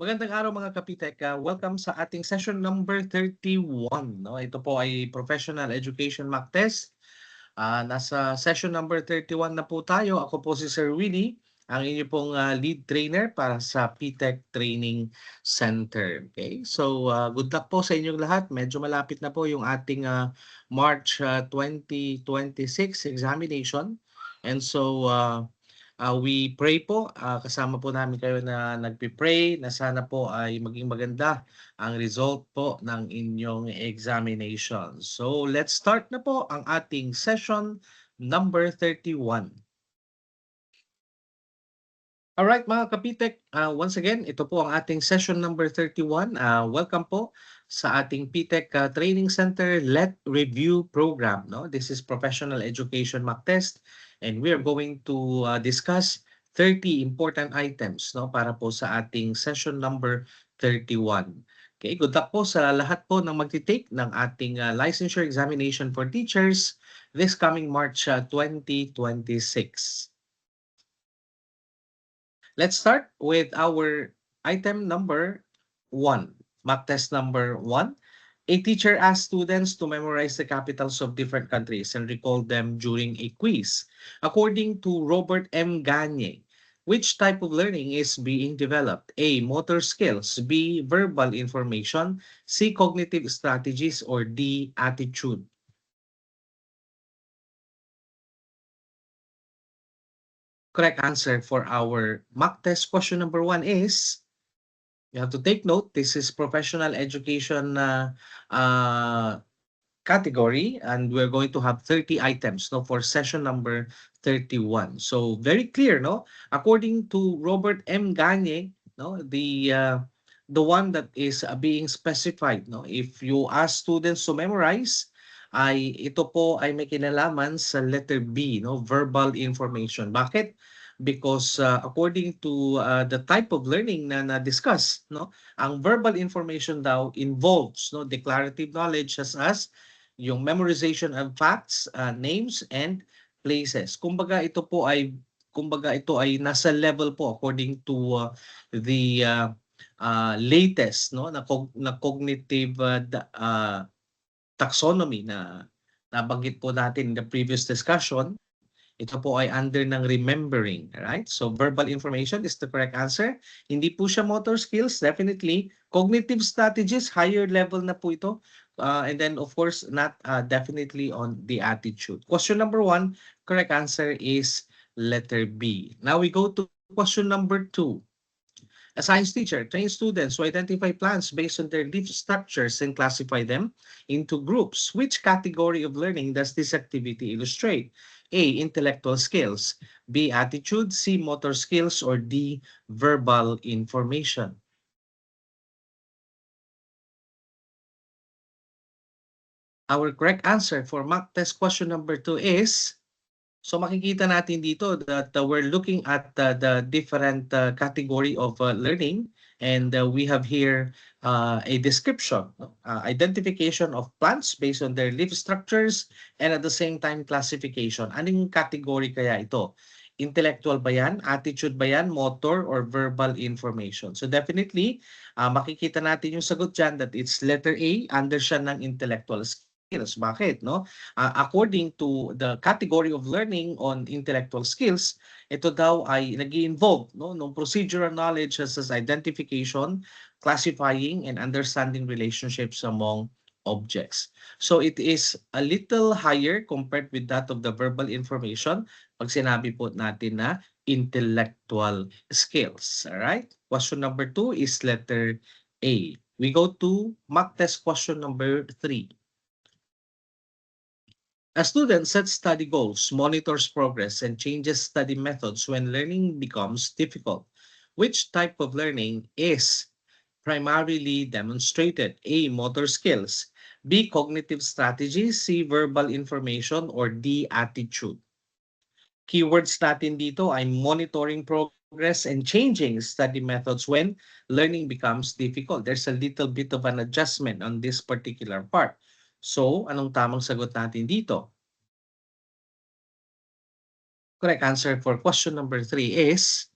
Magandang araw mga kapitek. Welcome sa ating session number 31. No? Ito po ay Professional Education Mock Test. Nasa session number 31 na po tayo. Ako po si Sir Willie, ang inyo pong lead trainer para sa PTech Training Center. Okay? So, good luck po sa inyong lahat. Medyo malapit na po yung ating March 2026 examination. And so, we pray po, kasama po namin kayo na nagpi-pray na sana po ay maging maganda ang result po ng inyong examination. So let's start na po ang ating session number 31. Alright mga kapitek, once again, ito po ang ating session number 31. Welcome po sa ating PTech Training Center Let Review Program. No? This is Professional Education Mock Test and we are going to discuss 30 important items no, para po sa ating session number 31. Okay, good luck po sa lahat po ng magti-take ng ating licensure examination for teachers this coming March 2026. Let's start with our item number 1, mock test number 1. A teacher asks students to memorize the capitals of different countries and recall them during a quiz. According to Robert M. Gagne, which type of learning is being developed? A. Motor skills. B. Verbal information. C. Cognitive strategies. Or D. Attitude. Correct answer for our mock test question number 1 is, you have to take note, this is professional education category, and we're going to have 30 items no, for session number 31. So very clear, no? According to Robert M. Gagne, no, the one that is being specified, no, if you ask students to memorize, ay ito po ay may kinalaman sa letter B, no, verbal information. Bakit? Because according to the type of learning na na-discuss, no, ang verbal information daw involves no, declarative knowledge as yung memorization of facts, names, and places. Kumbaga ito ay nasa level po according to the latest no na cognitive taxonomy na nabanggit po natin in the previous discussion. Ito po ay under ng remembering, right? So verbal information is the correct answer. Hindi po siya motor skills, definitely. Cognitive strategies, higher level na po ito. And then of course, not definitely on the attitude. Question number 1, correct answer is letter B. Now we go to question number 2. A science teacher trains students to identify plants based on their leaf structures and classify them into groups. Which category of learning does this activity illustrate? A. Intellectual skills. B. Attitude. C. Motor skills. Or D. Verbal information. Our correct answer for mock test question number 2 is, so makikita natin dito that we're looking at the different category of learning, and we have here a description, identification of plants based on their leaf structures, and at the same time classification. Anong category kaya ito? Intellectual ba yan? Attitude ba yan? Motor or verbal information? So definitely, makikita natin yung sagot dyan that it's letter A, under siya ng intellectual skills. Bakit? No? According to the category of learning on intellectual skills, ito daw ay nag-i-involve no, ng procedural knowledge as identification, classifying, and understanding relationships among objects. So it is a little higher compared with that of the verbal information pag sinabi po natin na intellectual skills. Alright? Question number 2 is letter A. We go to mock test question number 3. A student sets study goals, monitors progress, and changes study methods when learning becomes difficult. Which type of learning is primarily demonstrated? A. Motor skills. B. Cognitive strategies. C. Verbal information. Or D. Attitude. Keywords natin dito ay monitoring progress and changing study methods when learning becomes difficult. There's a little bit of an adjustment on this particular part. So, anong tamang sagot natin dito? Correct answer for question number 3 is,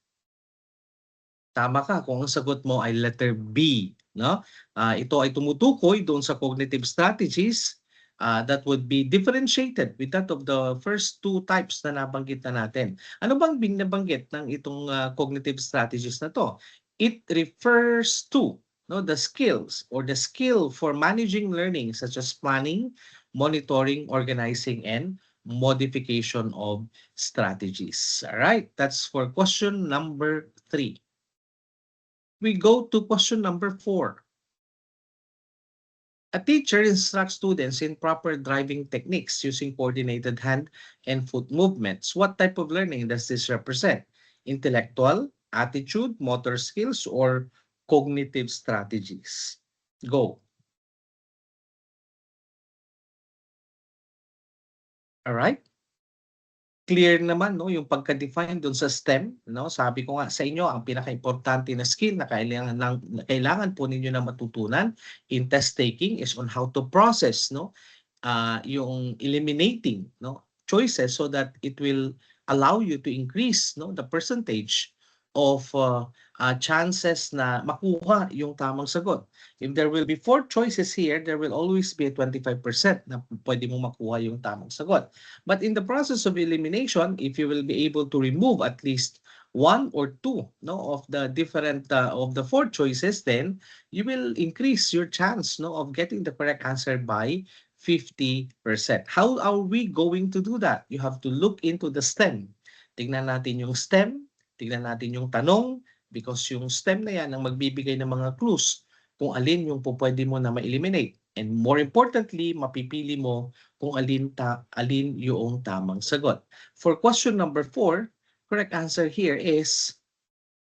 Tama ka kung ang sagot mo ay letter B, no? Ito ay tumutukoy doon sa cognitive strategies that would be differentiated with that of the first two types na nabanggit na natin. Ano bang binabanggit ng itong cognitive strategies na to? It refers to the skills or the skill for managing learning such as planning, monitoring, organizing, and modification of strategies. All right, that's for question number 3. We go to question number 4. A teacher instructs students in proper driving techniques using coordinated hand and foot movements. What type of learning does this represent? Intellectual, attitude, motor skills, or cognitive strategies? Go. All right. Clear naman yung pagka-define dun sa STEM, no? Sabi ko nga sa inyo ang pinakaimportante na skill na kailangan po ninyo na matutunan in test taking is on how to process, yung eliminating, choices so that it will allow you to increase, the percentage of chances na makuha yung tamang sagot. If there will be 4 choices here, there will always be a 25% na pwede mong makuha yung tamang sagot. But in the process of elimination, if you will be able to remove at least 1 or 2 of the different of the 4 choices, then you will increase your chance of getting the correct answer by 50%. How are we going to do that? You have to look into the STEM. Tingnan natin yung STEM, tingnan natin yung tanong, because yung STEM na yan ang magbibigay ng mga clues kung alin yung pupwede mo na ma-eliminate. And more importantly, mapipili mo kung alin yung tamang sagot. For question number 4, correct answer here is,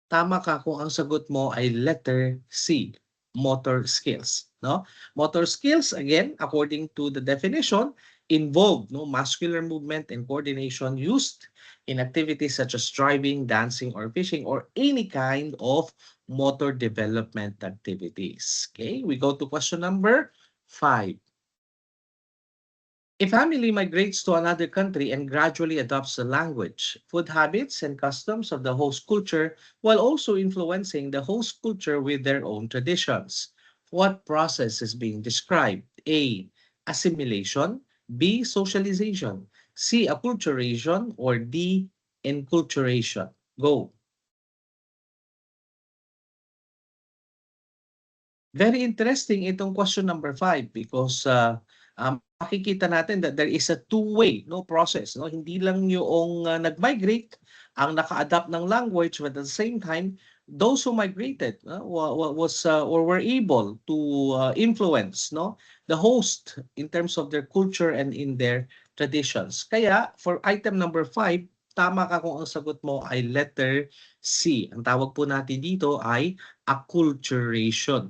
tama ka kung ang sagot mo ay letter C, motor skills. No? Motor skills, again, according to the definition, involve muscular movement and coordination used in activities such as driving, dancing, or fishing, or any kind of motor development activities. Okay, we go to question number 5. A family migrates to another country and gradually adopts the language, food habits, and customs of the host culture while also influencing the host culture with their own traditions. What process is being described? A. Assimilation. B. Socialization. C. Acculturation. Or D. Enculturation. Go. Very interesting itong question number 5 because makikita natin that there is a two-way process. Hindi lang yung nag-migrate ang naka-adapt ng language, but at the same time, those who migrated or were able to influence the host in terms of their culture and in their traditions. Kaya for item number 5, tama ka kung ang sagot mo ay letter C. Ang tawag po natin dito ay acculturation.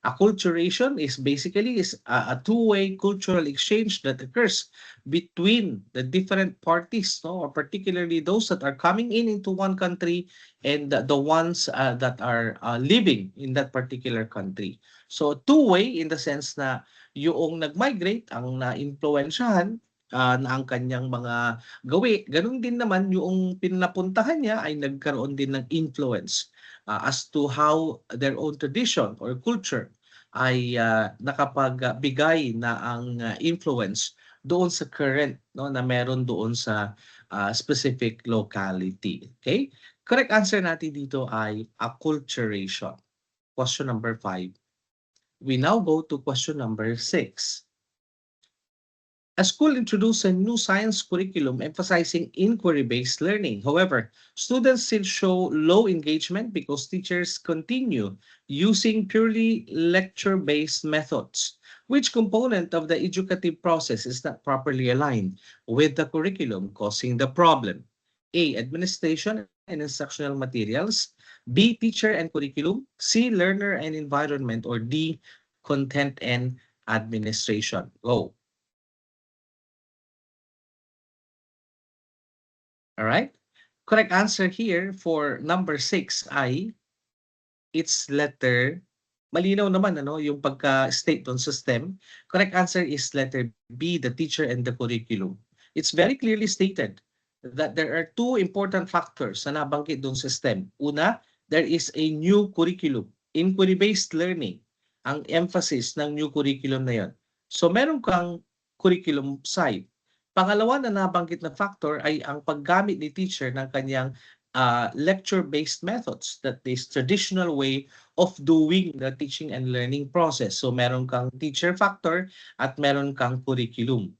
Acculturation is basically a two-way cultural exchange that occurs between the different parties, or particularly those that are coming into one country and the ones that are living in that particular country. So two-way in the sense na yung nag-migrate ang na-influensyahan na ang kanyang mga gawi, ganun din naman yung pinapuntahan niya ay nagkaroon din ng influence as to how their own tradition or culture ay nakapagbigay na ang influence doon sa current na meron doon sa specific locality. Okay? Correct answer natin dito ay acculturation. Question number 5. We now go to question number 6. A school introduced a new science curriculum emphasizing inquiry-based learning. However, students still show low engagement because teachers continue using purely lecture-based methods. Which component of the educative process is not properly aligned with the curriculum, causing the problem? A. Administration and instructional materials. B. Teacher and curriculum. C. Learner and environment. Or D. Content and administration. Go. All right? Correct answer here for number 6 ay it's letter, malinaw naman yung pagka-state doon sa STEM. Correct answer is letter B, the teacher and the curriculum. It's very clearly stated that there are two important factors na nabanggit doon sa STEM. Una, there is a new curriculum. Inquiry-based learning ang emphasis ng new curriculum na yon. So meron kang curriculum side. Pangalawa na nabanggit na factor ay ang paggamit ni teacher ng kanyang lecture-based methods, that is traditional way of doing the teaching and learning process. So meron kang teacher factor at meron kang curriculum.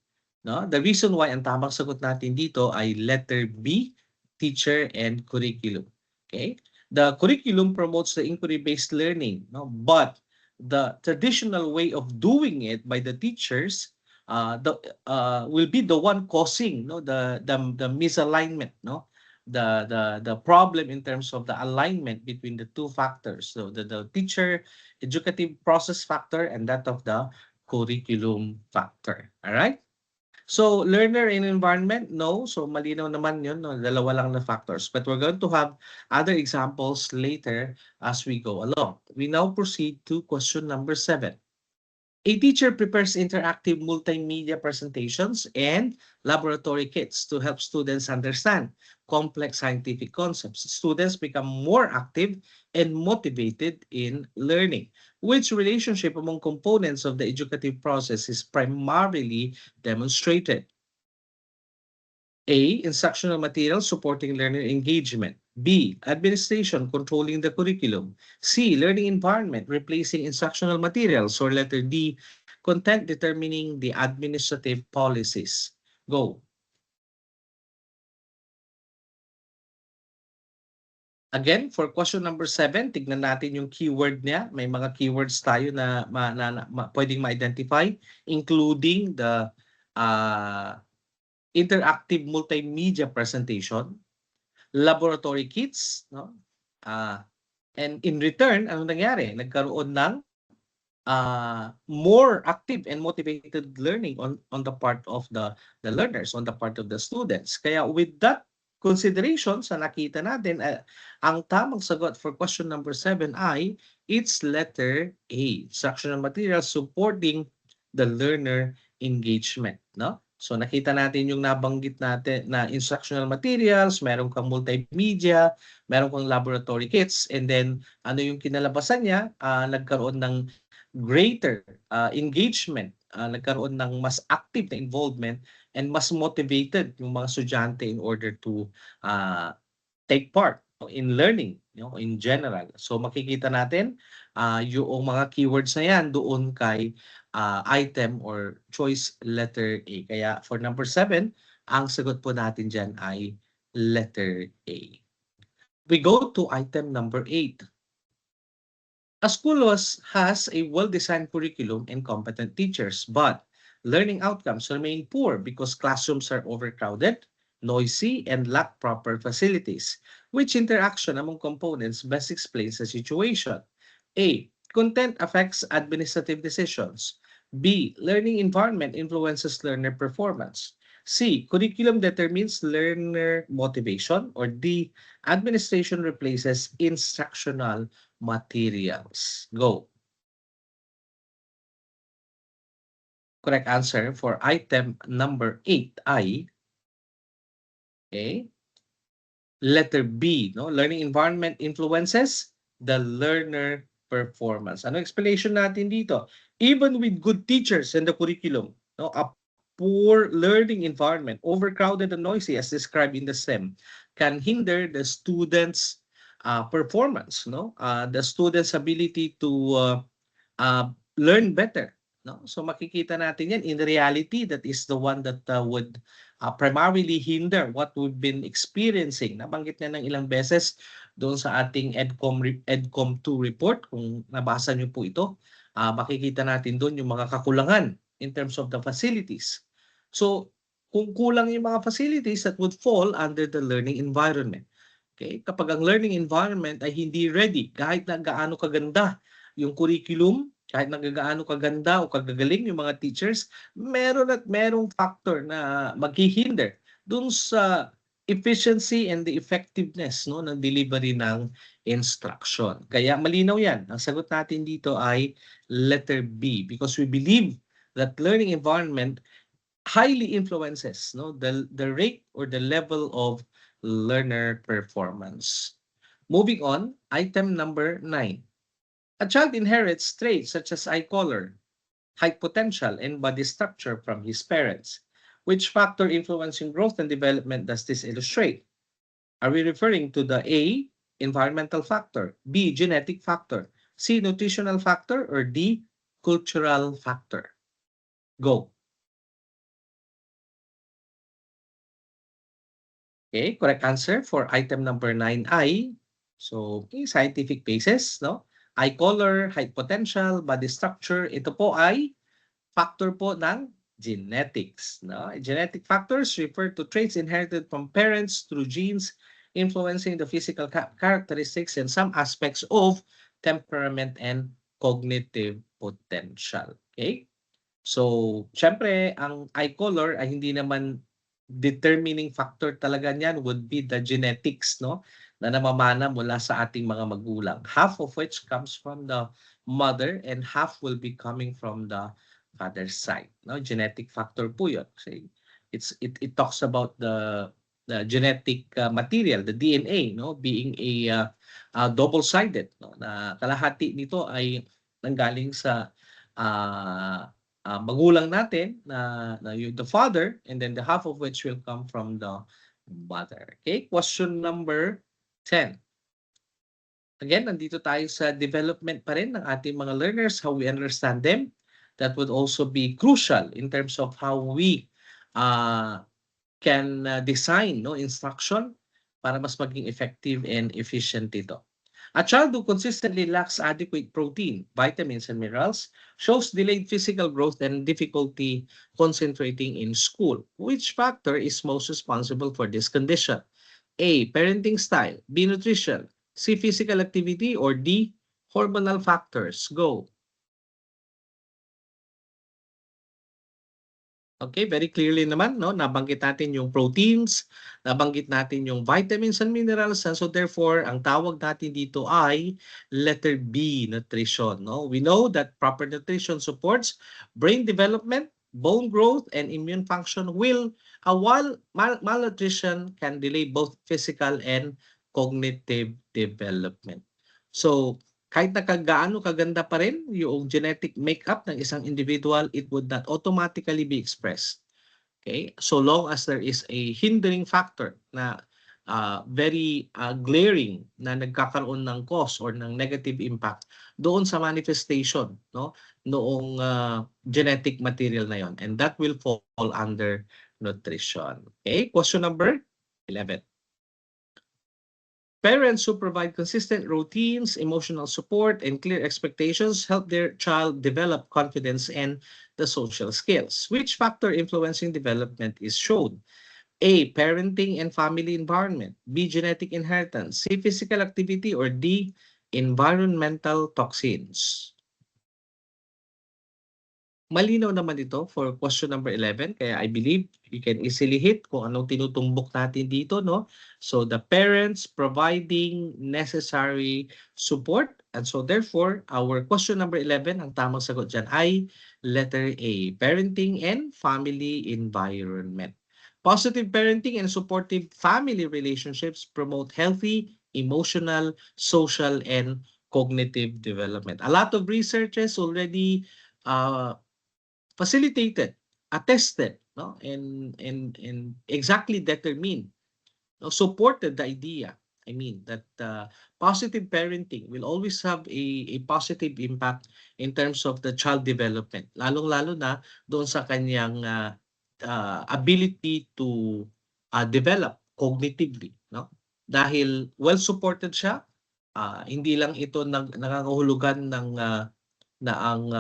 No? The reason why ang tamang sagot natin dito ay letter B, teacher and curriculum. Okay? The curriculum promotes the inquiry-based learning, no? But the traditional way of doing it by the teachers will be the one causing, no, the misalignment, no, the problem in terms of the alignment between the two factors. So the teacher educative process factor and that of the curriculum factor. All right. So, learner and environment, no. So, malinaw naman yun, no? Dalawa lang na factors. But we're going to have other examples later as we go along. We now proceed to question number 7. A teacher prepares interactive multimedia presentations and laboratory kits to help students understand complex scientific concepts. Students become more active and motivated in learning. Which relationship among components of the educative process is primarily demonstrated? A. Instructional material supporting learner engagement. B. Administration controlling the curriculum. C. Learning environment replacing instructional materials. Or letter D. Content determining the administrative policies. Go. Again, for question number 7, tignan natin yung keyword niya. May mga keywords tayo na pwedeng ma-identify, including the interactive multimedia presentation, laboratory kits, no? And in return, ano nangyari? Nagkaroon ng more active and motivated learning on the part of the learners, on the part of the students. Kaya with that consideration sa nakita natin, ang tamang sagot for question number 7 ay it's letter A, instructional material supporting the learner engagement, no? So nakita natin yung nabanggit natin na instructional materials, meron kang multimedia, meron kang laboratory kits, and then ano yung kinalabasan niya? Nagkaroon ng greater engagement, nagkaroon ng mas active na involvement and mas motivated yung mga estudyante in order to take part in learning, in general. So makikita natin yung mga keywords na yan doon kay item or choice letter A. Kaya for number 7, ang sagot po natin dyan ay letter A. We go to item number 8. A school has a well-designed curriculum and competent teachers, but learning outcomes remain poor because classrooms are overcrowded, noisy, and lack proper facilities. Which interaction among components best explains the situation? A. Content affects administrative decisions. B. Learning environment influences learner performance. C. Curriculum determines learner motivation. Or D. Administration replaces instructional materials. Go. Correct answer for item number 8 ay letter B, no? Learning environment influences the learner performance. Ano explanation natin dito? Even with good teachers in the curriculum, no, a poor learning environment, overcrowded and noisy as described in the STEM, can hinder the students' performance, no? The students' ability to learn better, no? So makikita natin yan in reality, that is the one that would primarily hinder what we've been experiencing. Nabanggit na ng ilang beses doon sa ating EDCOM 2 report. Kung nabasa niyo po ito, makikita natin doon yung mga kakulangan in terms of the facilities. So kung kulang yung mga facilities, that would fall under the learning environment. Okay? Kapag ang learning environment ay hindi ready, kahit na gaano kaganda yung curriculum, kahit na gaano kaganda o kagagaling yung mga teachers, meron at merong factor na maghihinder dun sa efficiency and the effectiveness, no, ng delivery ng instruction. Kaya malinaw yan. Ang sagot natin dito ay letter B, because we believe that learning environment highly influences, no, the rate or the level of learner performance. Moving on, item number 9. A child inherits traits such as eye color, height potential, and body structure from his parents. Which factor influencing growth and development does this illustrate? Are we referring to the A, environmental factor, B, genetic factor, C, nutritional factor, or D, cultural factor? Go. Okay, correct answer for item number 9I. So, scientific basis, no? Eye color, height potential, body structure, ito po ay factor po ng genetics. No? Genetic factors refer to traits inherited from parents through genes influencing the physical characteristics and some aspects of temperament and cognitive potential. Okay? So, syempre, ang eye color ay hindi naman determining factor talaga niyan would be the genetics, no? Na namamana mula sa ating mga magulang. Half of which comes from the mother and half will be coming from the father's side. No? Genetic factor po yun. Kasi it talks about the genetic material, the DNA, no? Being a double-sided. No? Na kalahati nito ay nanggaling sa magulang natin na the father, and then the half of which will come from the mother. Okay, question number 10. Again, nandito tayo sa development pa rin ng ating mga learners, how we understand them. That would also be crucial in terms of how we can design instruction para mas maging effective and efficient ito. A child who consistently lacks adequate protein, vitamins, and minerals shows delayed physical growth and difficulty concentrating in school. Which factor is most responsible for this condition? A, parenting style, B, nutrition, C, physical activity, or D, hormonal factors? Go. Okay, very clearly naman, no? Nabanggit natin yung proteins, nabanggit natin yung vitamins and minerals, and so therefore, ang tawag natin dito ay letter B, nutrition, no? We know that proper nutrition supports brain development, bone growth, and immune function, while malnutrition can delay both physical and cognitive development. So, kahit na gaano kaganda pa rin yung genetic makeup ng isang individual, it would not automatically be expressed. Okay? So long as there is a hindering factor na very glaring na nagkakaroon ng cause or ng negative impact doon sa manifestation, no, noong genetic material na yon, and that will fall under nutrition. Okay? Question number 11. Parents who provide consistent routines, emotional support, and clear expectations help their child develop confidence and the social skills. Which factor influencing development is shown? A, parenting and family environment. B, genetic inheritance. C, physical activity. Or D, environmental toxins. Malinaw naman ito for question number 11, kaya I believe you can easily hit kung anong tinutumbok natin dito, no? So the parents providing necessary support, and so therefore our question number 11, ang tamang sagot dyan ay letter A, parenting and family environment. Positive parenting and supportive family relationships promote healthy, emotional, social, and cognitive development. A lot of researchers already facilitated, attested, no, and exactly determined, no, supported the idea. I mean that positive parenting will always have a positive impact in terms of the child development, lalong-lalo na doon sa kanyang ability to develop cognitively, no? Dahil well supported siya, hindi lang ito nangangahulugan ng na ang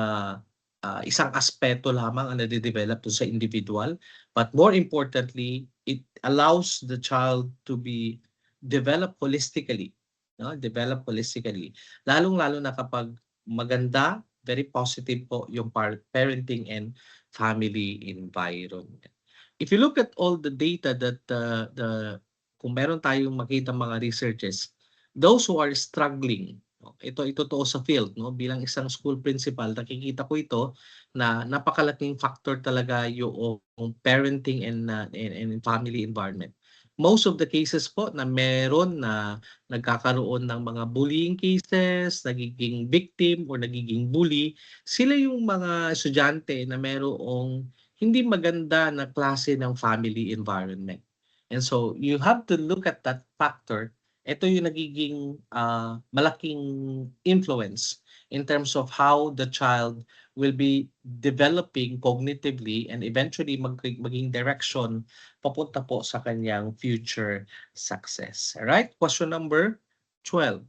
isang aspeto lamang ang nade-develop sa individual, but more importantly, it allows the child to be developed holistically, no? Develop holistically. Lalong-lalo na kapag maganda, very positive po yung parenting and family environment. If you look at all the data that kung meron tayong makita mga researches, those who are struggling, ito totoo sa field, no, bilang isang school principal, nakikita ko ito na napakalaking factor talaga yung parenting and family environment. most of the cases po na meron na nagkakaroon ng mga bullying cases, nagiging victim or nagiging bully, sila yung mga estudyante na merong hindi maganda na klase ng family environment. And so you have to look at that factor. Ito yung nagiging malaking influence in terms of how the child will be developing cognitively and eventually maging direction papunta po sa kanyang future success. Alright? Question number 12.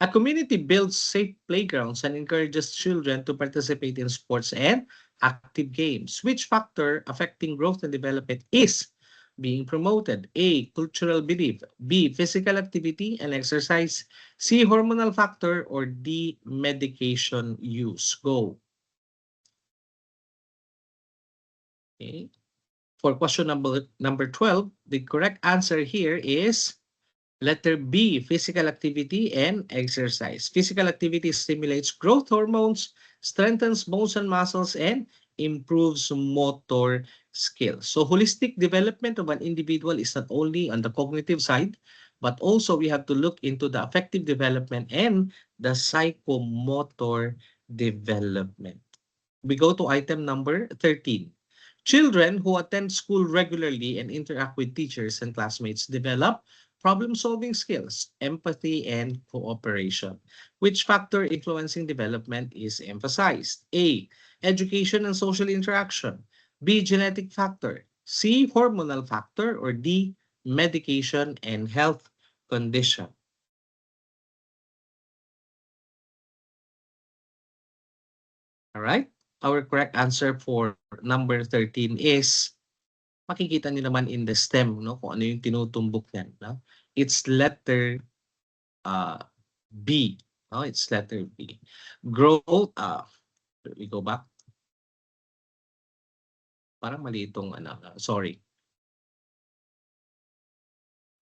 A community builds safe playgrounds and encourages children to participate in sports and active games. Which factor affecting growth and development is being promoted? A. Cultural belief. B. Physical activity and exercise. C. Hormonal factor. Or D. Medication use. Go. Okay. For question number 12, the correct answer here is letter B, physical activity and exercise. Physical activity stimulates growth hormones, strengthens bones and muscles, and improves motor skills. So holistic development of an individual is not only on the cognitive side, but also we have to look into the affective development and the psychomotor development. We go to item number 13. Children who attend school regularly and interact with teachers and classmates develop problem-solving skills, empathy, and cooperation. Which factor influencing development is emphasized? A. Education and social interaction. B. Genetic factor. C. Hormonal factor. Or D. Medication and health condition. All right? Our correct answer for number 13 is, makikita niyo naman in the stem, no, kung ano yung tinutumbok niyan, no? It's letter B. No, it's letter B. Growth, we go back. Parang mali itong sorry.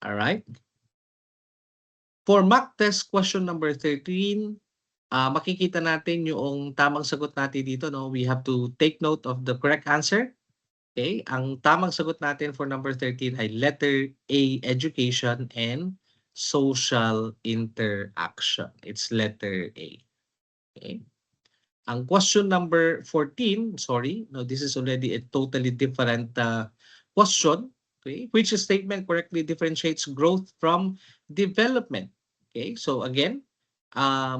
All right. For mock test question number 13, makikita natin yung tamang sagot natin dito, no? We have to take note of the correct answer. Okay, ang tamang sagot natin for number 13 ay letter A, education and social interaction. It's letter A. Okay. Ang question number 14, sorry, no, this is already a totally different question. Okay, which statement correctly differentiates growth from development? Okay, so again,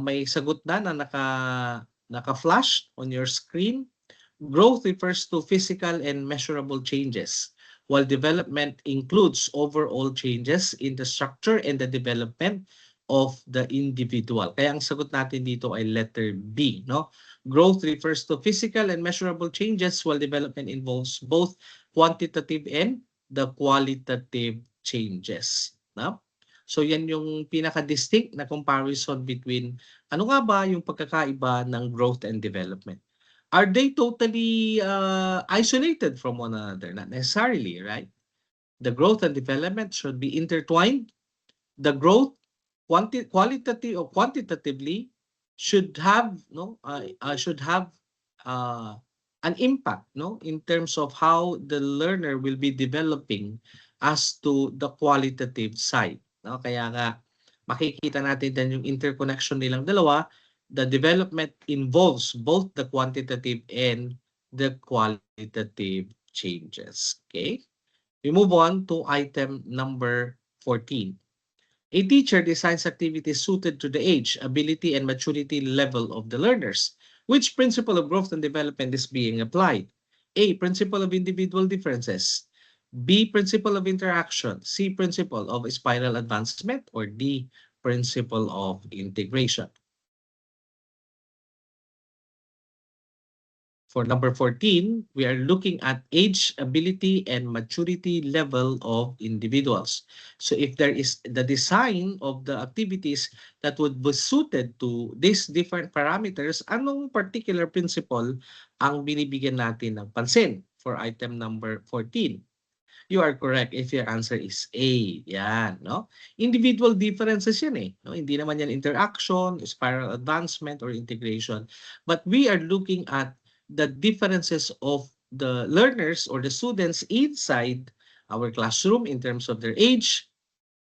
may sagot na naka-flash on your screen. Growth refers to physical and measurable changes, while development includes overall changes in the structure and the development of the individual. Kaya ang sagot natin dito ay letter B, no? Growth refers to physical and measurable changes, while development involves both quantitative and the qualitative changes, no? So yan yung pinaka-distinct na comparison between ano nga ba yung pagkakaiba ng growth and development. Are they totally isolated from one another? Not necessarily, right? The growth and development should be intertwined. The growth, qualitative or quantitatively, should have an impact, no, in terms of how the learner will be developing as to the qualitative side. No? Kaya nga makikita natin din yung interconnection nilang dalawa. The development involves both the quantitative and the qualitative changes. Okay? We move on to item number 14. A teacher designs activities suited to the age, ability, and maturity level of the learners. Which principle of growth and development is being applied? A. Principle of individual differences. B. Principle of interaction. C. Principle of spiral advancement. Or D. Principle of integration. For number 14, we are looking at age, ability, and maturity level of individuals. So if there is the design of the activities that would be suited to these different parameters, anong particular principle ang binibigyan natin ng pansin for item number 14? You are correct if your answer is A. Yan, no? Individual differences yan eh. No? Hindi naman yan interaction, spiral advancement, or integration. But we are looking at the differences of the learners or the students inside our classroom in terms of their age,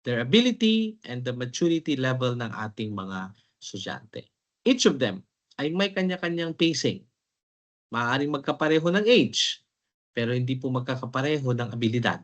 their ability, and the maturity level ng ating mga estudyante. Each of them ay may kanya-kanyang pacing. Maaaring magkapareho ng age, pero hindi po magkakapareho ng abilidad.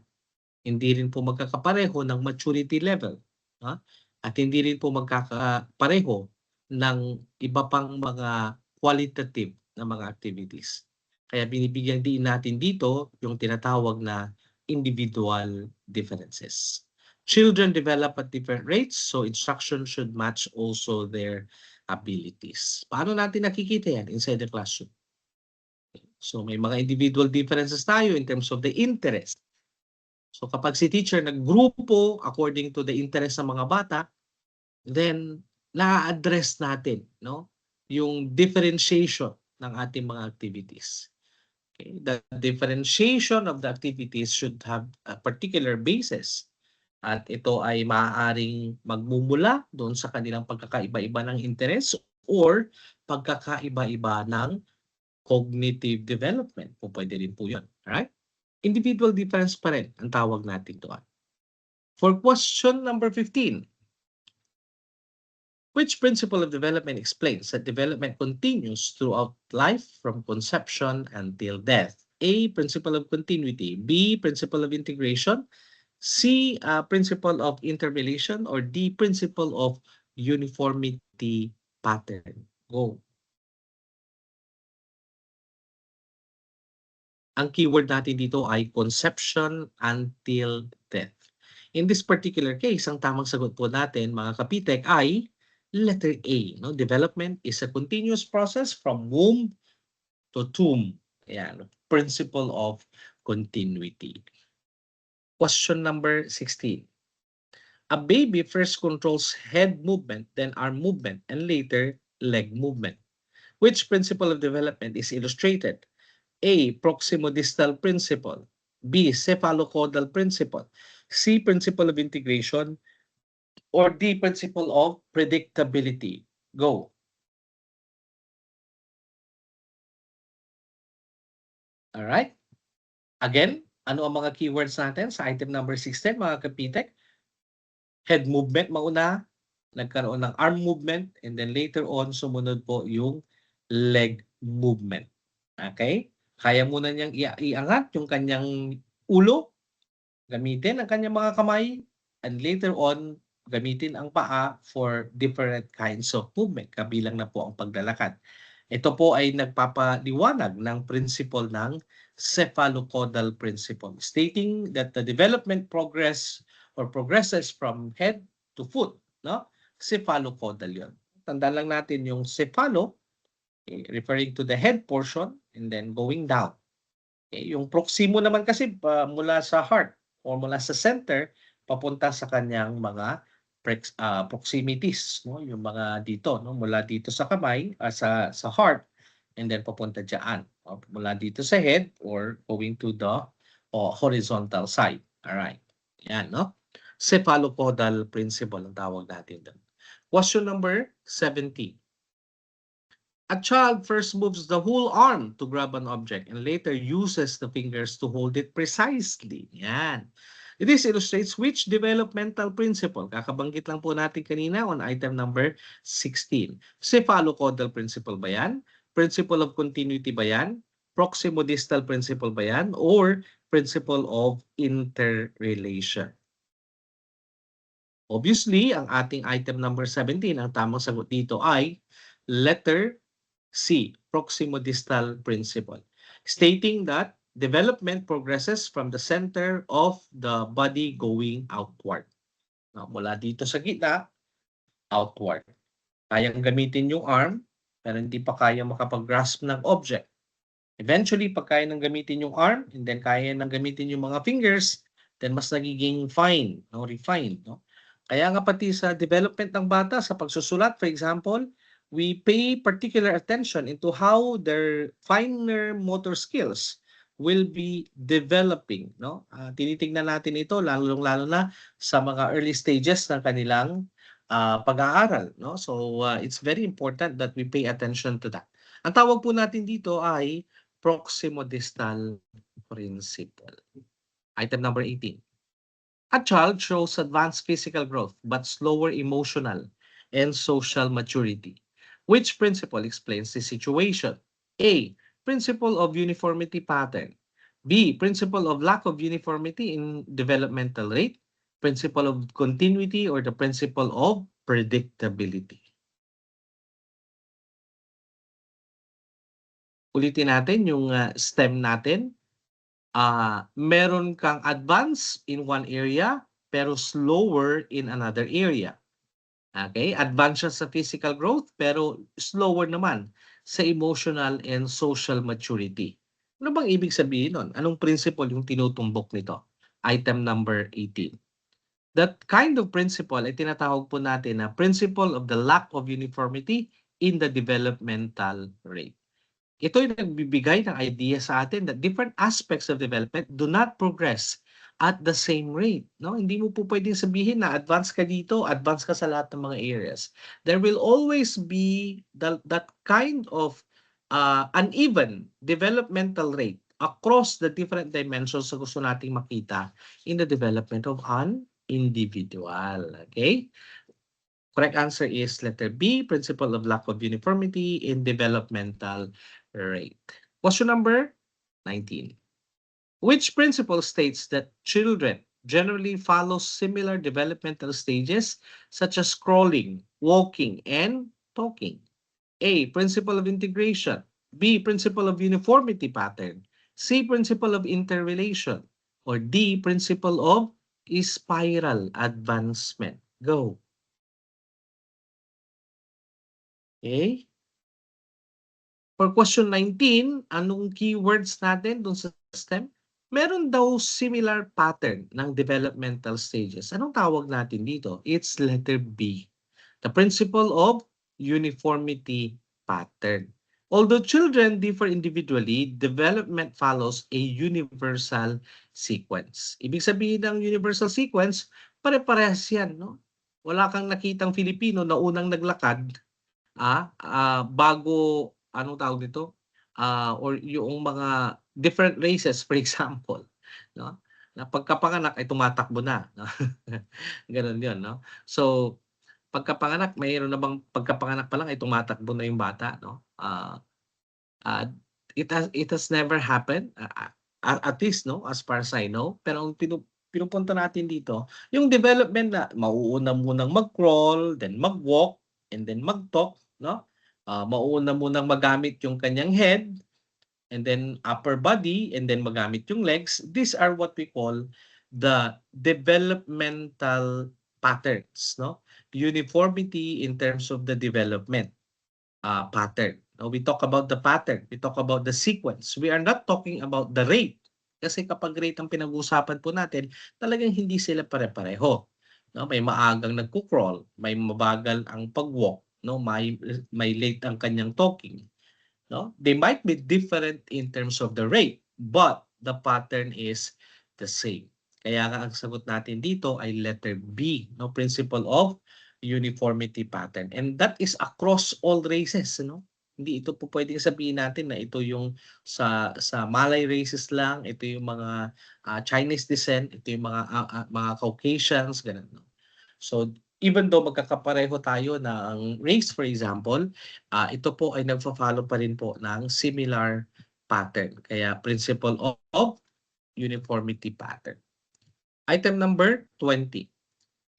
Hindi rin po magkakapareho ng maturity level. Ha? At hindi rin po magkakapareho ng iba pang mga qualitative na mga activities. Kaya binibigyan din natin dito yung tinatawag na individual differences. Children develop at different rates, so instruction should match also their abilities. Paano natin nakikita yan inside the classroom? So may mga individual differences tayo in terms of the interest. So kapag si teacher naggrupo according to the interest ng mga bata, then na-address natin, no, yung differentiation ng ating mga activities. Okay? The differentiation of the activities should have a particular basis. At ito ay maaaring magmumula doon sa kanilang pagkakaiba-iba ng interest or pagkakaiba-iba ng cognitive development. Kung pwede rin po yun. Alright? Individual difference pa rin ang tawag natin doon. For question number 15, which principle of development explains that development continues throughout life from conception until death? A, principle of continuity. B, principle of integration. C, principle of interrelation. Or D, principle of uniformity pattern. Go. Ang keyword natin dito ay conception until death. In this particular case, ang tamang sagot po natin, mga kapitek, ay letter A. No? Development is a continuous process from womb to tomb. Ayan, principle of continuity. Question number 16. A baby first controls head movement, then arm movement, and later leg movement. Which principle of development is illustrated? A, proximodistal principle. B, cephalocaudal principle. C, principle of integration. Or D, principle of predictability. Go. Alright. Again, ano ang mga keywords natin sa item number 16, mga kapitek? Head movement mauna, nagkaroon ng arm movement, and then later on, sumunod po yung leg movement. Okay? Kaya muna niyang iangat yung kanyang ulo, gamitin ang kanyang mga kamay, and later on, gamitin ang paa for different kinds of movement, kabilang na po ang paglalakad. Ito po ay nagpapaliwanag ng principle ng cephalocaudal principle, stating that the development progresses from head to foot, no? Cephalocaudal yun. Tandaan lang natin yung cephalo, referring to the head portion, and then going down. Yung proximo naman kasi mula sa heart or mula sa center papunta sa kanyang mga proximities, no? Yung mga dito, no? Mula dito sa kamay, sa heart, and then papunta diyan, mula dito sa head or going to the horizontal side. All right. Yan, no? Cephalocaudal principle ang tawag natin doon. Question number 17. A child first moves the whole arm to grab an object and later uses the fingers to hold it precisely. Yan. This illustrates which developmental principle? Kakabanggit lang po natin kanina on item number 16. Cephalocaudal principle ba yan? Principle of continuity ba yan? Proximodistal principle ba yan? Or principle of interrelation? Obviously, ang ating item number 17, ang tamang sagot dito ay letter C, proximodistal principle, stating that development progresses from the center of the body going outward. Mula dito sa gitna, outward. Kayang gamitin yung arm, pero hindi pa kaya makapag-grasp ng object. Eventually, pag kaya nang gamitin yung arm, and then kaya nang gamitin yung mga fingers, then mas nagiging fine, no? Refined. No? Kaya nga pati sa development ng bata, sa pagsusulat, for example, we pay particular attention into how their finer motor skills will be developing, no? Tinitingnan natin ito lalo na sa mga early stages ng kanilang pag-aaral, no? So it's very important that we pay attention to that. Ang tawag po natin dito ay proximodistal principle. Item number 18. A child shows advanced physical growth but slower emotional and social maturity. Which principle explains the situation? A. Principle of uniformity pattern. B. Principle of lack of uniformity in developmental rate. Principle of continuity or the principle of predictability. Ulitin natin yung STEM natin. Meron kang advance in one area pero slower in another area. Okay? Advance siya sa physical growth pero slower naman sa emotional and social maturity. Ano bang ibig sabihin nun? Anong principle yung tinutumbok nito? Item number 18. That kind of principle ay tinatawag po natin na principle of the lack of uniformity in the developmental rate. Ito yung nagbibigay ng idea sa atin that different aspects of development do not progress at the same rate. No? Hindi mo po pwedeng sabihin na advance ka dito, advance ka sa lahat ng mga areas. There will always be that kind of uneven developmental rate across the different dimensions na gusto nating makita in the development of an individual. Okay? Correct answer is letter B, principle of lack of uniformity in developmental rate. Question number 19. Which principle states that children generally follow similar developmental stages such as crawling, walking, and talking? A. Principle of integration. B. Principle of uniformity pattern. C. Principle of interrelation. Or D. Principle of spiral advancement. Go. Okay? For question 19, anong keywords natin dun sa STEM? Meron daw similar pattern ng developmental stages. Anong tawag natin dito? It's letter B. The principle of uniformity pattern. Although children differ individually, development follows a universal sequence. Ibig sabihin ng universal sequence, pare-parehas yan. No? Wala kang nakitang Filipino na unang naglakad bago anong tawag nito? Or yung mga different races for example, no? Na pagkapanganak ay tumatakbo na, no? Gano'n 'yun, no? So, pagkapanganak mayroon na bang pagkapanganak pa lang ay tumatakbo na yung bata, no? Uh, it has never happened, at least, no, as far as I know. Pero ang pinupunto natin dito, yung development na mauuna munang mag-crawl, then mag-walk, and then mag-talk, no? Mauuna munang magamit yung kanyang head, and then upper body, and then magamit yung legs. These are what we call the developmental patterns, no? Uniformity in terms of the development pattern. We talk about the pattern, we talk about the sequence. We are not talking about the rate. Kasi kapag rate ang pinag-uusapan po natin, talagang hindi sila pare-pareho. No, may maagang nagko-crawl, may mabagal ang pag-walk, no, may late ang kanyang talking. No? They might be different in terms of the rate, but the pattern is the same. Kaya nga ang sagot natin dito ay letter B, no, principle of uniformity pattern. And that is across all races, no? Hindi ito po pwedeng sabihin natin na ito yung sa Malay races lang, ito yung mga Chinese descent, ito yung mga Caucasians, ganun, no? So even though magkakapareho tayo ng race for example, ito po ay nagfa-follow pa rin po ng similar pattern. Kaya principle of uniformity pattern. Item number 20.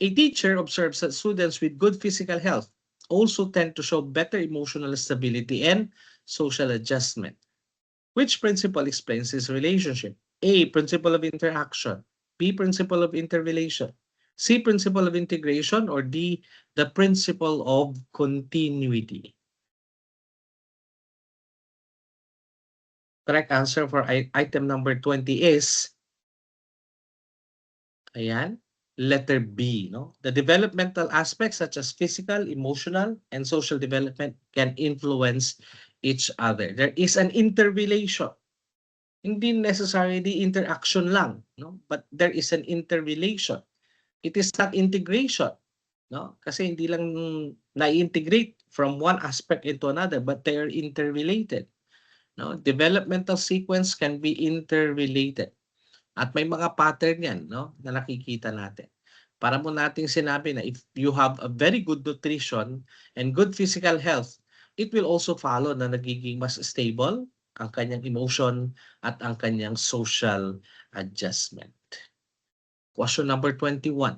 A teacher observes that students with good physical health also tend to show better emotional stability and social adjustment. Which principle explains this relationship? A. Principle of interaction. B. Principle of interrelation. C. Principle of integration. Or D. The principle of continuity. Correct answer for item number 20 is, ayan, letter B. No? The developmental aspects such as physical, emotional, and social development can influence each other. There is an interrelation. Hindi necessarily interaction lang, no? But there is an interrelation. It is not integration, no? Kasi hindi lang na-integrate from one aspect into another, but they are interrelated. No? Developmental sequence can be interrelated. At may mga pattern yan, no, na nakikita natin. Para mo nating sinabi na if you have a very good nutrition and good physical health, it will also follow na nagiging mas stable ang kanyang emotion at ang kanyang social adjustment. Question number 21.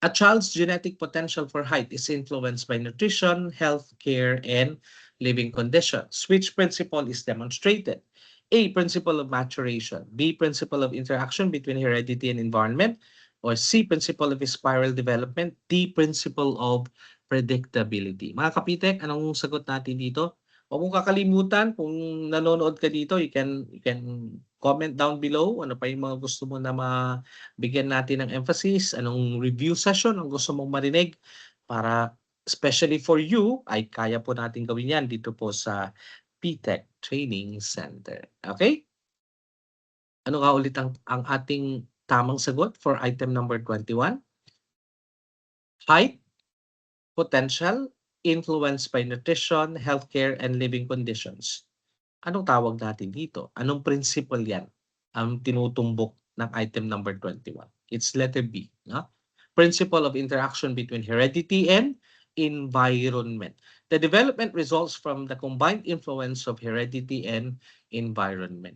A child's genetic potential for height is influenced by nutrition, health care, and living conditions. Which principle is demonstrated? A. Principle of maturation. B. Principle of interaction between heredity and environment. Or C. Principle of spiral development. D. Principle of predictability. Mga kapitek, anong sagot natin dito? Huwag mong kakalimutan kung nanonood ka dito, you can comment down below ano pa yung mga gusto mo na bigyan natin ng emphasis, anong review session ang gusto mong marinig para especially for you ay kaya po natin gawin yan dito po sa PTech Training Center. Okay? Ano nga ulit ang ating tamang sagot for item number 21? Height, potential, influenced by nutrition, healthcare, and living conditions. Anong tawag natin dito? Anong principle yan ang tinutumbok ng item number 21? It's letter B. No? Principle of interaction between heredity and environment. The development results from the combined influence of heredity and environment.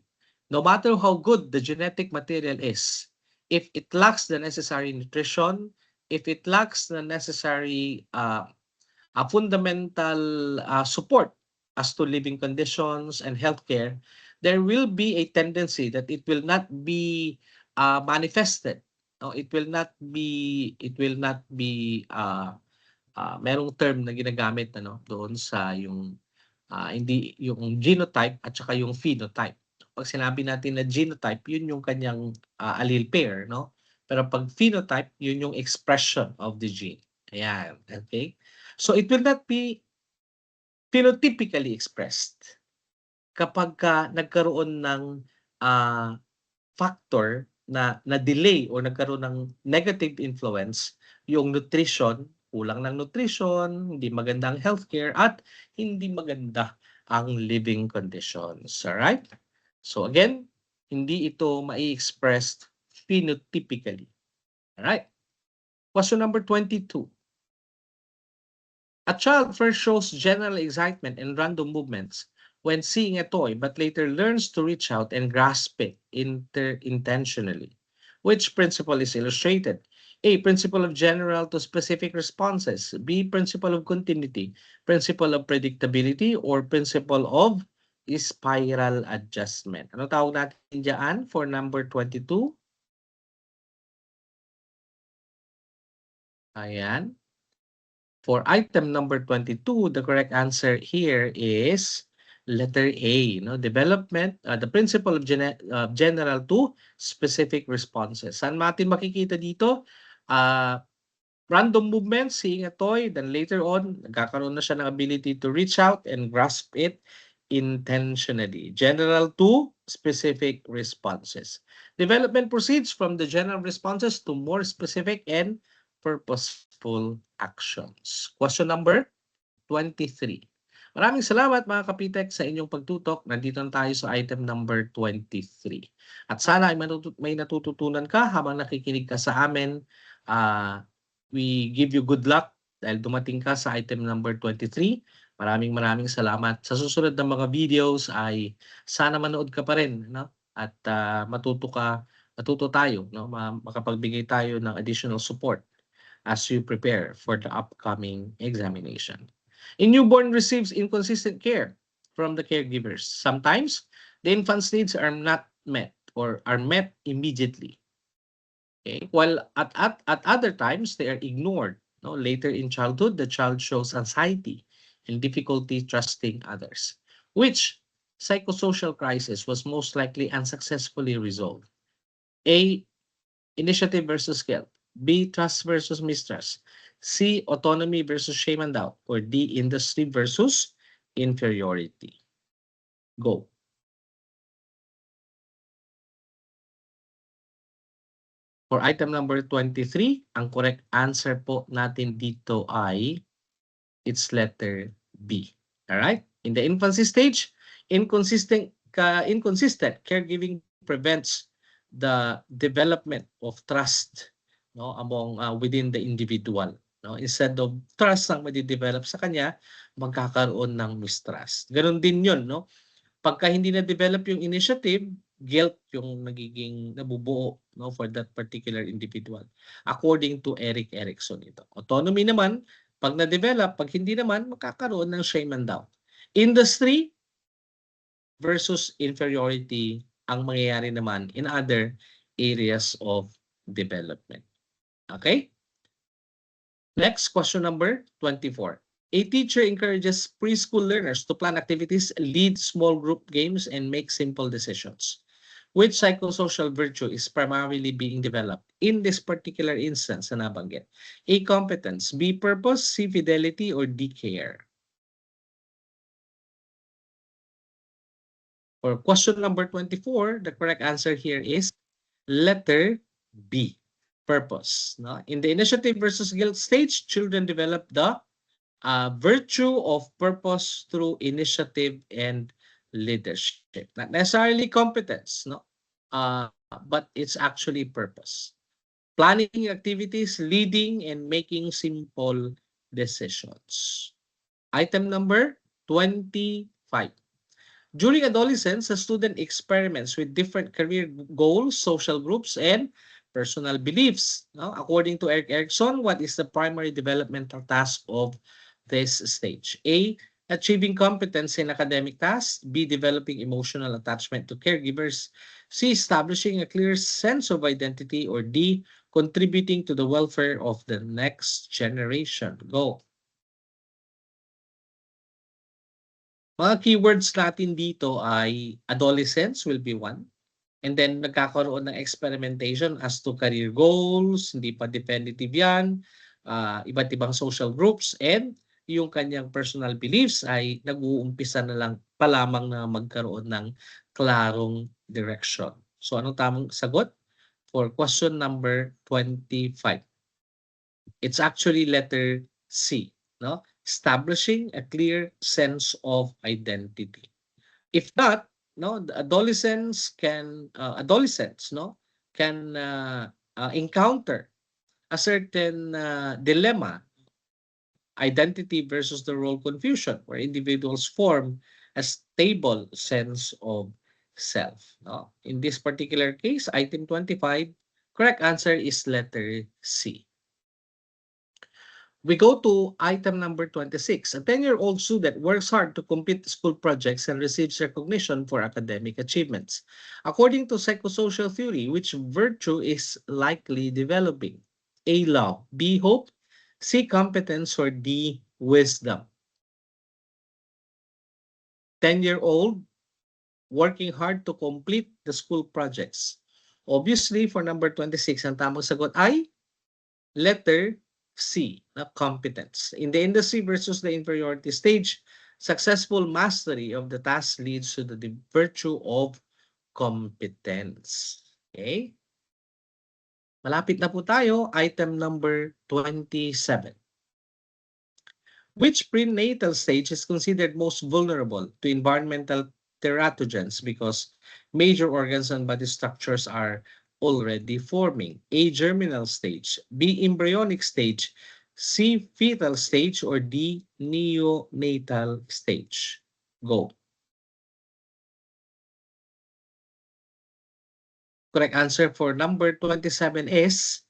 No matter how good the genetic material is, if it lacks the necessary nutrition, if it lacks the necessary fundamental support as to living conditions and healthcare, there will be a tendency that it will not be manifested. No, it will not be merong term na ginagamit doon sa yung hindi yung genotype at saka yung phenotype. Pag sinabi natin na genotype, yun yung kanyang allele pair, no? Pero pag phenotype, yun yung expression of the gene. Ayan, okay? So it will not be phenotypically expressed kapag nagkaroon ng factor na delay o nagkaroon ng negative influence yung nutrition, kulang ng nutrition, hindi maganda ang healthcare, at hindi maganda ang living conditions. Alright? So again, hindi ito mai-expressed phenotypically. Alright? Question number 22. A child first shows general excitement and random movements when seeing a toy, but later learns to reach out and grasp it intentionally. Which principle is illustrated? A. Principle of general to specific responses. B. Principle of continuity. Principle of predictability. Or principle of spiral adjustment. Ano tawag natin dyan for number 22? Ayan. For item number 22, the correct answer here is letter A, no? Development, the principle of general to specific responses. Saan natin makikita dito? Random movements, seeing a toy, then later on, nagkakaroon na siya ng ability to reach out and grasp it intentionally. General to specific responses. Development proceeds from the general responses to more specific and purposeful actions. Question number 23. Maraming salamat mga kapitek sa inyong pagtutok. Nandito na tayo sa item number 23. At sana ay may natututunan ka habang nakikinig ka sa amin. We give you good luck dahil dumating ka sa item number 23. Maraming salamat. Sa susunod na mga videos ay sana manood ka pa rin, no? At matuto tayo, no? Makapagbigay tayo ng additional support as you prepare for the upcoming examination. A newborn receives inconsistent care from the caregivers. Sometimes, the infant's needs are not met or are met immediately. Okay? While at other times, they are ignored. No? Later in childhood, the child shows anxiety and difficulty trusting others. Which psychosocial crisis was most likely unsuccessfully resolved? A. Initiative versus guilt. B. Trust versus mistrust. C. Autonomy versus shame and doubt. Or D. Industry versus inferiority. Go. For item number 23, ang correct answer po natin dito ay it's letter B. Alright? In the infancy stage, inconsistent caregiving prevents the development of trust, no, among within the individual, no? Instead of trust ang madi-develop sa kanya, magkakaroon ng mistrust. Ganoon din 'yon, no? Pagka hindi na-develop yung initiative, guilt yung nagiging nabubuo, no, for that particular individual. According to Eric Erikson ito. Autonomy naman, pag na-develop, pag hindi naman, magkakaroon ng shame and doubt. Industry versus inferiority ang mangyayari naman in other areas of development. Okay? Next, question number 24. A teacher encourages preschool learners to plan activities, lead small group games, and make simple decisions. Which psychosocial virtue is primarily being developed in this particular instance na nabanggit? A, competence, B, purpose, C, fidelity, or D, care? For question number 24, the correct answer here is letter B, purpose. No? In the initiative versus guilt stage, children develop the virtue of purpose through initiative and leadership. Not necessarily competence, no? But it's actually purpose. Planning activities, leading, and making simple decisions. Item number 25. During adolescence, a student experiments with different career goals, social groups, and personal beliefs. Now, according to Eric Erikson, what is the primary developmental task of this stage? A, achieving competence in academic tasks. B, developing emotional attachment to caregivers. C, establishing a clear sense of identity. Or D, contributing to the welfare of the next generation. Go. Mga keywords natin dito ay adolescence will be one. And then nagkakaroon ng experimentation as to career goals, hindi pa definitive yan, iba't ibang social groups, and yung kanyang personal beliefs ay nag-uumpisa na lang pa lamang na magkaroon ng klarong direction. So anong tamang sagot for question number 25? It's actually letter C, no? Establishing a clear sense of identity. If not, no, the adolescents no, can encounter a certain dilemma, identity versus the role confusion, where individuals form a stable sense of self. No? In this particular case, item 25, correct answer is letter C. We go to item number 26. A 10-year-old student works hard to complete school projects and receives recognition for academic achievements. According to psychosocial theory, which virtue is likely developing? A, love, B, hope, C, competence, or D, wisdom? 10-year-old working hard to complete the school projects. Obviously, for number 26, ang tamang sagot ay letter C, na competence. In the industry versus the inferiority stage, successful mastery of the task leads to the virtue of competence. Okay? Malapit na po tayo. Item number 27. Which prenatal stage is considered most vulnerable to environmental teratogens because major organs and body structures are already forming? A, germinal stage, B, embryonic stage, C, fetal stage, or D, neonatal stage? Go. Correct answer for number 27 is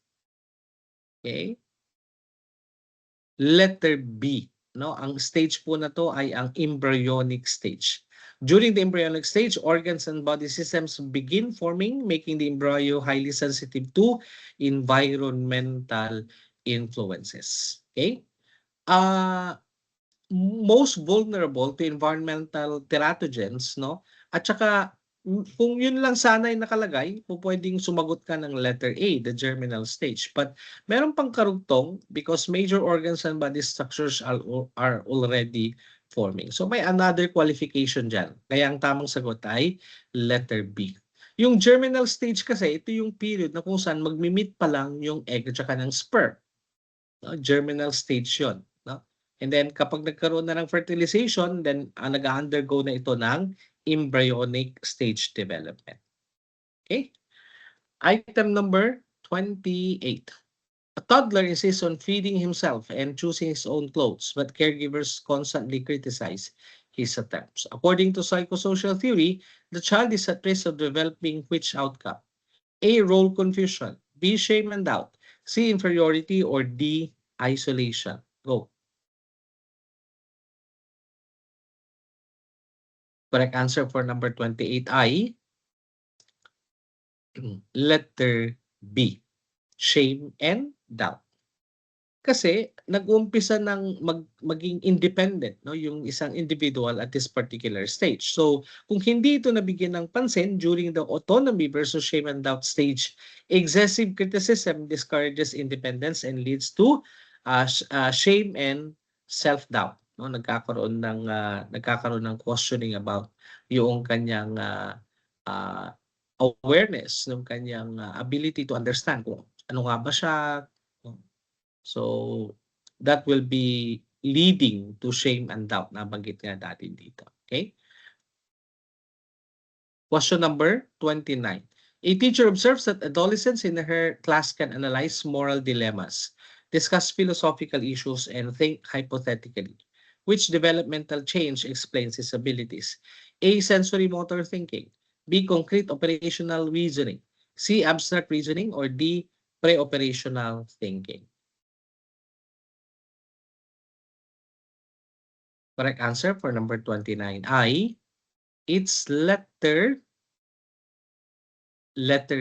letter B. No, ang stage po na to ay ang embryonic stage. During the embryonic stage, organs and body systems begin forming, making the embryo highly sensitive to environmental influences. Okay? Most vulnerable to environmental teratogens, no? At saka kung yun lang sana ay nakalagay, pwedeng sumagot ka ng letter A, the germinal stage. But meron pang karugtong because major organs and body structures are already forming. So may another qualification dyan. Kaya ang tamang sagot ay letter B. Yung germinal stage kasi, ito yung period na kung saan magmi-meet pa lang yung egg at saka ng sperm. No? Germinal stage yun. No? And then kapag nagkaroon na ng fertilization, then nag-undergo na ito ng embryonic stage development. Okay? Item number 28. A toddler insists on feeding himself and choosing his own clothes, but caregivers constantly criticize his attempts. According to psychosocial theory, the child is at risk of developing which outcome? A. Role confusion. B. Shame and doubt. C. Inferiority. Or D. Isolation. Go. Correct answer for number 28 ay letter B. Shame and doubt. Kasi nag-uumpisa ng maging independent 'no, yung isang individual at this particular stage. So, kung hindi ito nabigyan ng pansin during the autonomy versus shame and doubt stage, excessive criticism discourages independence and leads to shame and self-doubt 'no. Nagkakaroon ng questioning about yung kanyang awareness, ng kanyang ability to understand kung ano nga ba siya. So, that will be leading to shame and doubt. Nabanggit nga natin dito. Okay? Question number 29. A teacher observes that adolescents in her class can analyze moral dilemmas, discuss philosophical issues, and think hypothetically. Which developmental change explains his abilities? A. Sensory motor thinking. B. Concrete operational reasoning. C. Abstract reasoning. Or D. Pre-operational thinking. Correct answer for number 29 ay it's letter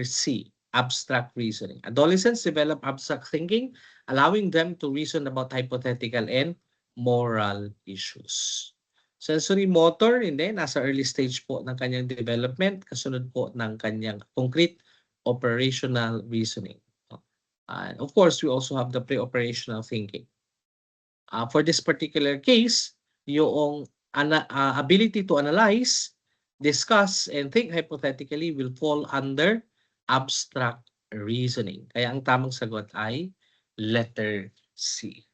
C, abstract reasoning. Adolescents develop abstract thinking, allowing them to reason about hypothetical and moral issues. Sensory motor, hindi, nasa early stage po ng kanyang development, kasunod po ng kanyang concrete operational reasoning. And of course, we also have the pre-operational thinking. For this particular case, yung ability to analyze, discuss, and think hypothetically will fall under abstract reasoning. Kaya ang tamang sagot ay letter C.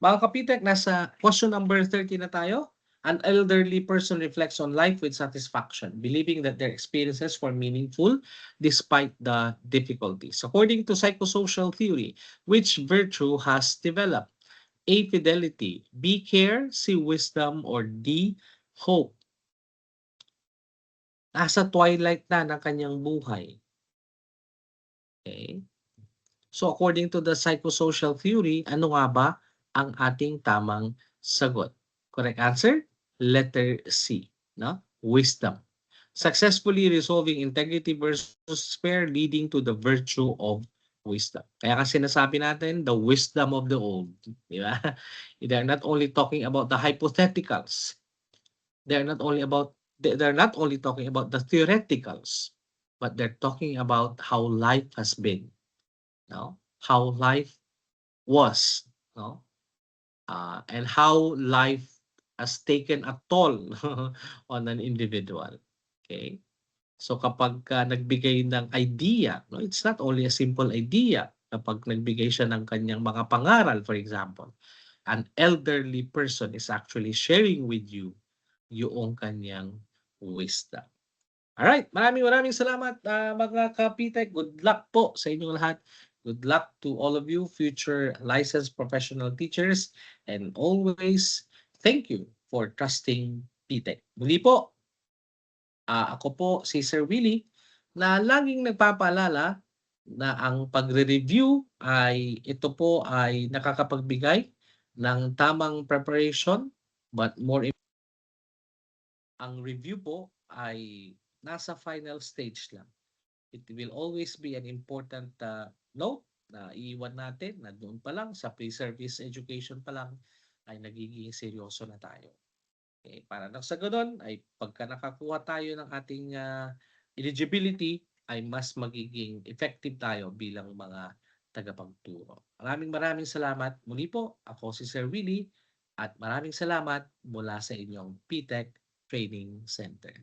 Mga kapitek, nasa question number 30 na tayo. An elderly person reflects on life with satisfaction, believing that their experiences were meaningful despite the difficulties. According to psychosocial theory, which virtue has developed? A. Fidelity. B. Care. C. Wisdom. Or D. Hope. Nasa twilight na ng kanyang buhay. Okay? So according to the psychosocial theory, ano nga ba ang ating tamang sagot? Correct answer? Letter C. No? Wisdom. Successfully resolving integrity versus despair leading to the virtue of wisdom. Kaya kasi sinasabi natin, the wisdom of the old. Di ba? They're not only talking about the hypotheticals. They're not only talking about the theoreticals, but they're talking about how life has been. No? How life was. No? And how life has taken a toll on an individual. Okay? So kapag nagbigay ng idea, no, it's not only a simple idea. Kapag nagbigay siya ng kanyang mga pangaral, for example, an elderly person is actually sharing with you yung kanyang wisdom. Alright, maraming salamat mga kapitek. Good luck po sa inyong lahat. Good luck to all of you future licensed professional teachers, and always thank you for trusting PTech. Muli po, ako po si Sir Willie na laging nagpapaalala na ang pagre-review ay ito po ay nakakapagbigay ng tamang preparation, but more ang review po ay nasa final stage lang. It will always be an important note na iiwan natin na doon pa lang sa pre-service education pa lang ay nagiging seryoso na tayo. Okay, para nang sa ganun ay pagka nakakuha tayo ng ating eligibility ay mas magiging effective tayo bilang mga tagapagturo. Maraming salamat. Muli po, ako si Sir Willie at maraming salamat mula sa inyong PTech Training Center.